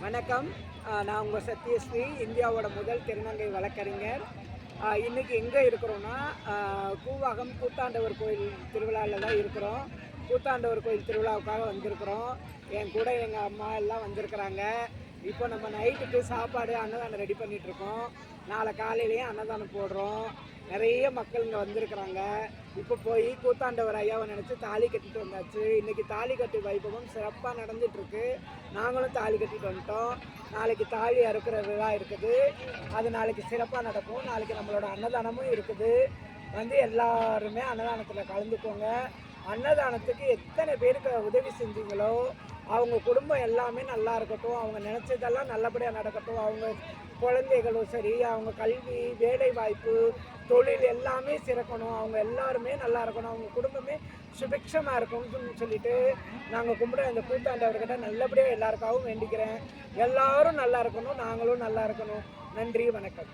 வணக்கம். நான் உங்கள் சத்யஸ்ரீ, இந்தியாவோட முதல் திருநங்கை வழக்கறிஞர். இன்றைக்கி எங்கே இருக்கிறோன்னா, கூவாகம் கூத்தாண்டவர் கோயில் திருவிழாவில் தான் இருக்கிறோம். கூத்தாண்டவர் கோயில் திருவிழாவுக்காக வந்திருக்கிறோம். என் கூட எங்கள் அம்மா எல்லாம் வந்திருக்கிறாங்க. இப்போ நம்ம நைட்டுக்கு சாப்பாடு அன்னதானம் ரெடி பண்ணிகிட்ருக்கோம். நாளை காலையிலேயே அன்னதானம் போடுறோம். நிறைய மக்கள் இங்கே வந்திருக்கிறாங்க. இப்போ போய் கூத்தாண்டவர் ஐயாவை நினச்சி தாலி கட்டிட்டு வந்தாச்சு. இன்றைக்கி தாலி கட்டு வைபவம் சிறப்பாக நடந்துகிட்ருக்கு. நாங்களும் தாலி கட்டிட்டு வந்துட்டோம். நாளைக்கு தாலி அறுக்கிற விழா இருக்குது. அது நாளைக்கு சிறப்பாக நடக்கும். நாளைக்கு நம்மளோட அன்னதானமும் இருக்குது. எல்லாருமே அன்னதானத்தில் கலந்துக்கோங்க. அன்னதானத்துக்கு எத்தனை பேருக்கு உதவி செஞ்சீங்களோ அவங்க குடும்பம் எல்லாமே நல்லா இருக்கட்டும். அவங்க நினச்சதெல்லாம் நல்லபடியாக நடக்கட்டும். அவங்க குழந்தைகளும் சரி, அவங்க கல்வி, வேலை வாய்ப்பு, தொழில் எல்லாமே சிறக்கணும். அவங்க எல்லாருமே நல்லா இருக்கணும். அவங்க குடும்பமே சுபிக்ஷமாக இருக்கணும்னு சொல்லிட்டு நாங்கள் கும்பிட இந்த கூத்தாண்டவர்கிட்ட நல்லபடியாக எல்லாருக்காகவும் வேண்டிக்கிறேன். எல்லாரும் நல்லா இருக்கணும், நாங்களும் நல்லா இருக்கணும். நன்றி, வணக்கம்.